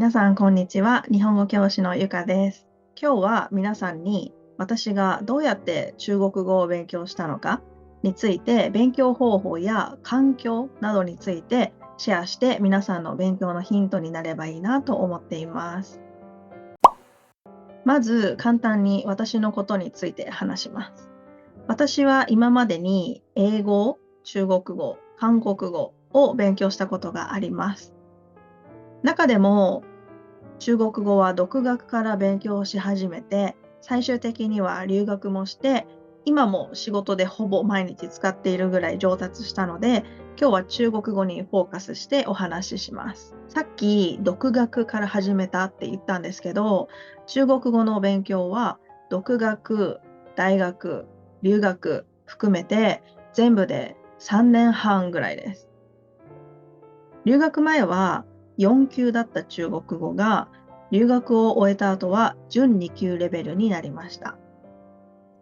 皆さん、こんにちは。日本語教師のゆかです。今日は皆さんに私がどうやって中国語を勉強したのかについて、勉強方法や環境などについてシェアして皆さんの勉強のヒントになればいいなと思っています。まず簡単に私のことについて話します。私は今までに英語、中国語、韓国語を勉強したことがあります。中でも中国語は独学から勉強し始めて、最終的には留学もして、今も仕事でほぼ毎日使っているぐらい上達したので、今日は中国語にフォーカスしてお話しします。さっき独学から始めたって言ったんですけど、中国語の勉強は独学、大学、留学含めて全部で3年半ぐらいです。留学前は4級だった中国語が、留学を終えた後は準2級レベルになりました。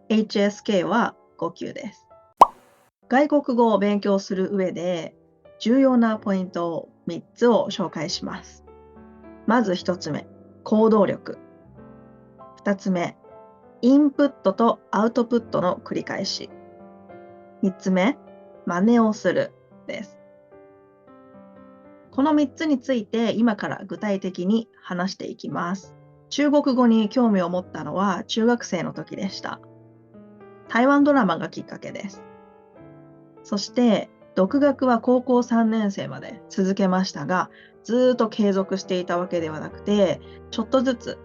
HSK は5級です。外国語を勉強する上で重要なポイントを3つを紹介します。まず1つ目、行動力。2つ目、インプットとアウトプットの繰り返し。3つ目、真似をするです。この3つについて今から具体的に話していきます。中国語に興味を持ったのは中学生の時でした。台湾ドラマがきっかけです。そして独学は高校3年生まで続けましたが、ずっと継続していたわけではなくて、ちょっとずつ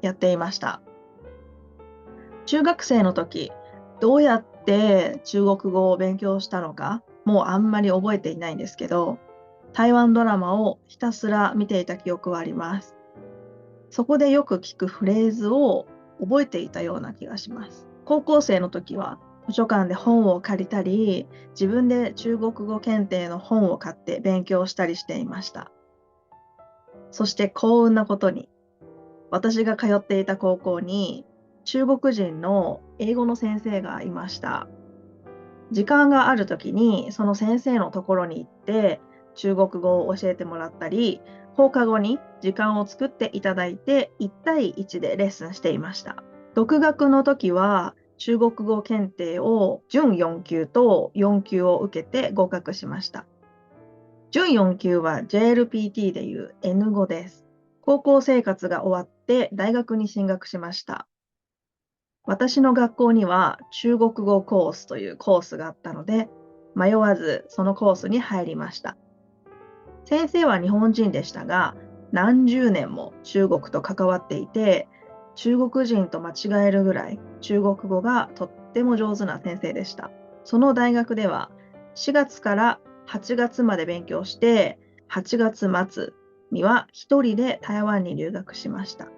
やっていました。中学生の時、どうやって中国語を勉強したのか、もうあんまり覚えていないんですけど、台湾ドラマをひたすら見ていた記憶はあります。そこでよく聞くフレーズを覚えていたような気がします。高校生の時は図書館で本を借りたり、自分で中国語検定の本を買って勉強したりしていました。そして幸運なことに、私が通っていた高校に中国人の英語の先生がいました。時間がある時にその先生のところに行って中国語を教えてもらったり、放課後に時間を作っていただいて1対1でレッスンしていました。独学の時は中国語検定を準4級と4級を受けて合格しました。準4級は JLPT でいう N 語です。高校生活が終わって大学に進学しました。私の学校には中国語コースというコースがあったので、迷わずそのコースに入りました。先生は日本人でしたが、何十年も中国と関わっていて、中国人と間違えるぐらい中国語がとっても上手な先生でした。その大学では4月から8月まで勉強して、8月末には一人で台湾に留学しました。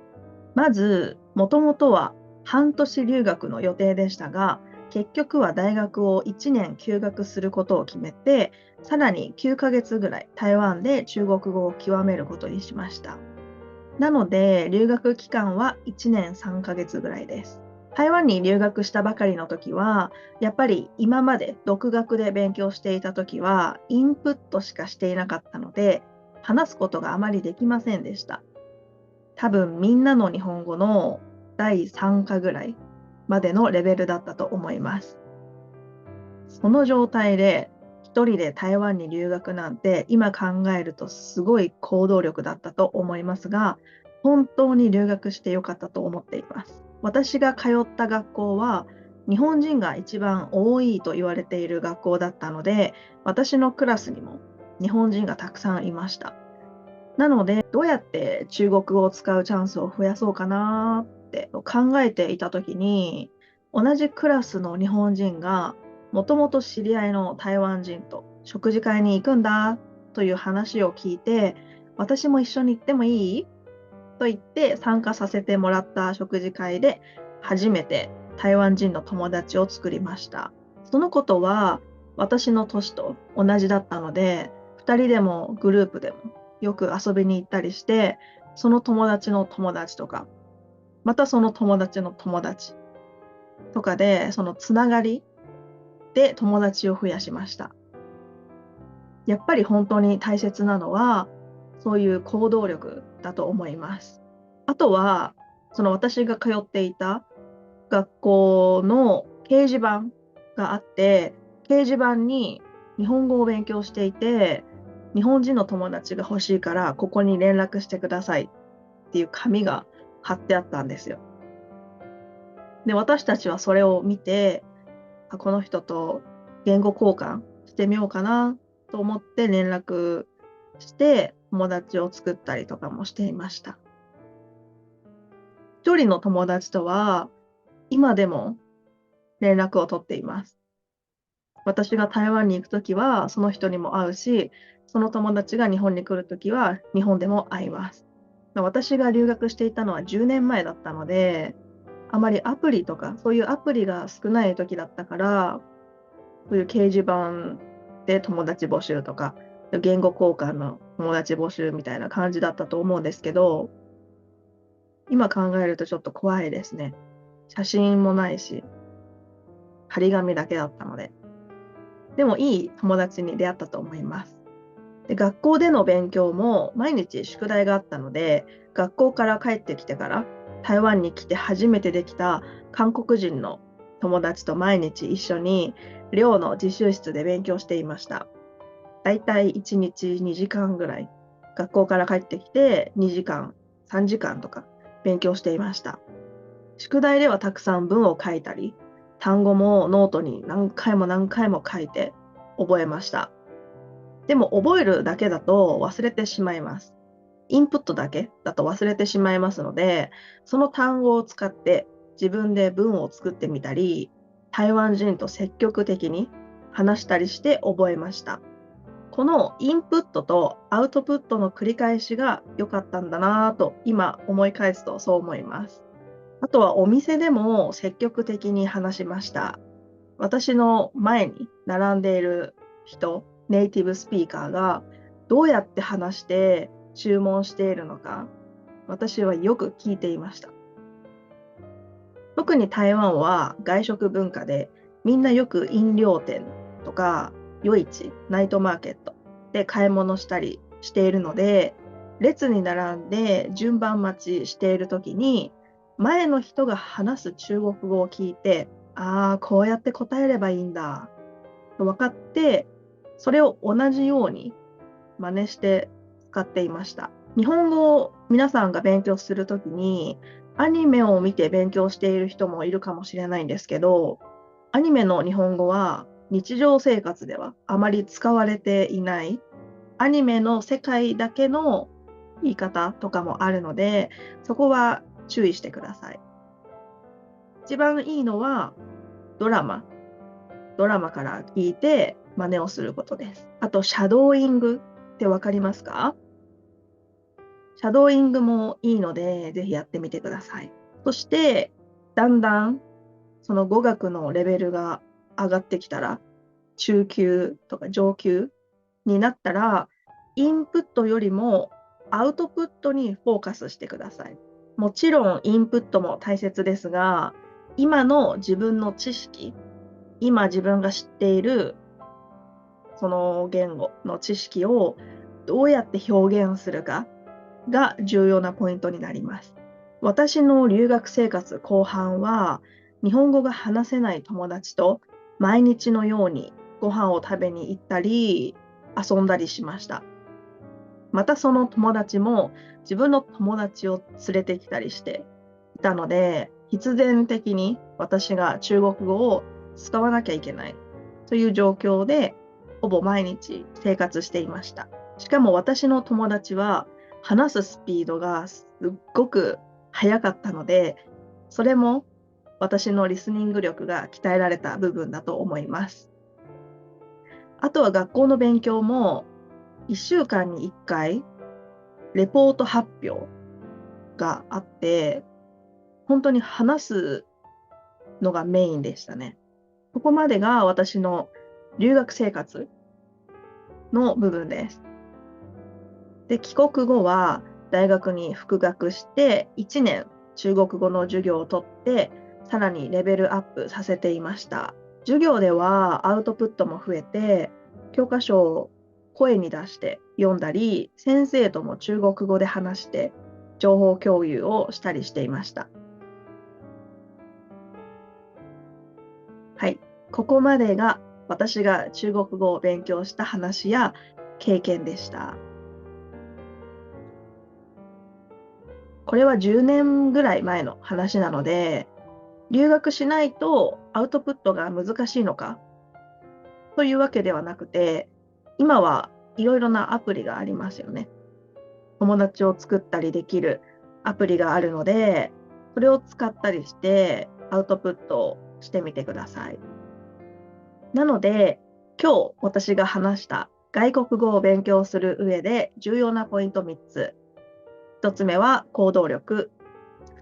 まず、もともとは半年留学の予定でしたが、結局は大学を1年休学することを決めて、さらに9ヶ月ぐらい台湾で中国語を極めることにしました。なので、留学期間は1年3ヶ月ぐらいです。台湾に留学したばかりの時は、やっぱり今まで独学で勉強していた時は、インプットしかしていなかったので、話すことがあまりできませんでした。多分みんなの日本語の第3課ぐらいまでのレベルだったと思います。その状態で一人で台湾に留学なんて今考えるとすごい行動力だったと思いますが、本当に留学してよかったと思っています。私が通った学校は日本人が一番多いと言われている学校だったので、私のクラスにも日本人がたくさんいました。なので、どうやって中国語を使うチャンスを増やそうかなって考えていたときに、同じクラスの日本人が、もともと知り合いの台湾人と食事会に行くんだという話を聞いて、私も一緒に行ってもいいと言って参加させてもらった食事会で、初めて台湾人の友達を作りました。そのことは私の年と同じだったので、2人でもグループでもよく遊びに行ったりして、その友達の友達とか、またその友達の友達とかで、そのつながりで友達を増やしました。やっぱり本当に大切なのは、そういう行動力だと思います。あとは、その私が通っていた学校の掲示板があって、掲示板に日本語を勉強していて、日本人の友達が欲しいから、ここに連絡してくださいっていう紙が貼ってあったんですよ。で、私たちはそれを見て、この人と言語交換してみようかなと思って連絡して友達を作ったりとかもしていました。一人の友達とは今でも連絡を取っています。私が台湾に行くときはその人にも会うし、その友達が日本に来るときは日本でも会います。私が留学していたのは10年前だったので、あまりアプリとか、そういうアプリが少ない時だったから、そういう掲示板で友達募集とか、言語交換の友達募集みたいな感じだったと思うんですけど、今考えるとちょっと怖いですね。写真もないし、張り紙だけだったので。でもいい友達に出会ったと思います。で、学校での勉強も毎日宿題があったので、学校から帰ってきてから台湾に来て初めてできた韓国人の友達と毎日一緒に寮の自習室で勉強していました。だいたい1日2時間ぐらい、学校から帰ってきて2時間、3時間とか勉強していました。宿題ではたくさん文を書いたり、単語もノートに何回も何回も書いて覚えました。でも覚えるだけだと忘れてしまいます。インプットだけだと忘れてしまいますので、その単語を使って自分で文を作ってみたり、台湾人と積極的に話したりして覚えました。このインプットとアウトプットの繰り返しが良かったんだなぁと今思い返すとそう思います。あとはお店でも積極的に話しました。私の前に並んでいる人、ネイティブスピーカーがどうやって話して注文しているのか、私はよく聞いていました。特に台湾は外食文化で、みんなよく飲料店とか夜市、ナイトマーケットで買い物したりしているので、列に並んで順番待ちしているときに、前の人が話す中国語を聞いて、ああ、こうやって答えればいいんだと分かって、それを同じように真似して使っていました。日本語を皆さんが勉強するときに、アニメを見て勉強している人もいるかもしれないんですけど、アニメの日本語は日常生活ではあまり使われていない、アニメの世界だけの言い方とかもあるので、そこは注意してください。一番いいのはドラマ。ドラマから聞いて真似をすることです。あと、シャドーイングってわかりますか？シャドーイングもいいので、ぜひやってみてください。そして、だんだんその語学のレベルが上がってきたら、中級とか上級になったら、インプットよりもアウトプットにフォーカスしてください。もちろんインプットも大切ですが、今の自分の知識、今自分が知っているその言語の知識をどうやって表現するかが重要なポイントになります。私の留学生活後半は、日本語が話せない友達と毎日のようにご飯を食べに行ったり、遊んだりしました。またその友達も自分の友達を連れてきたりしていたので、必然的に私が中国語を使わなきゃいけないという状況で、ほぼ毎日生活していました。しかも私の友達は話すスピードがすっごく速かったので、それも私のリスニング力が鍛えられた部分だと思います。あとは学校の勉強も1週間に1回レポート発表があって、本当に話すのがメインでしたね。ここまでが私の留学生活の部分です。で、帰国後は大学に復学して1年中国語の授業をとって、さらにレベルアップさせていました。授業ではアウトプットも増えて、教科書声に出して読んだり、先生とも中国語で話して情報共有をしたりしていました。はい、ここまでが私が中国語を勉強した話や経験でした。これは10年ぐらい前の話なので、留学しないとアウトプットが難しいのかというわけではなくて、今はいろいろなアプリがありますよね。友達を作ったりできるアプリがあるので、それを使ったりしてアウトプットをしてみてください。なので、今日私が話した外国語を勉強する上で重要なポイント3つ。1つ目は行動力。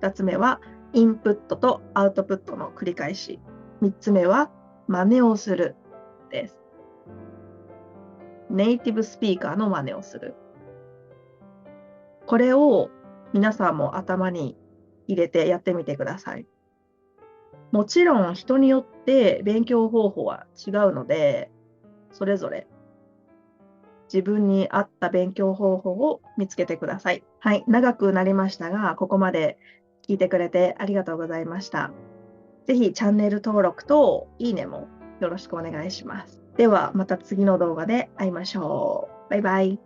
2つ目はインプットとアウトプットの繰り返し。3つ目は真似をするです。ネイティブスピーカーの真似をする。これを皆さんも頭に入れてやってみてください。もちろん人によって勉強方法は違うので、それぞれ自分に合った勉強方法を見つけてください。はい、長くなりましたが、ここまで聞いてくれてありがとうございました。ぜひチャンネル登録といいねもよろしくお願いします。ではまた次の動画で会いましょう。バイバイ。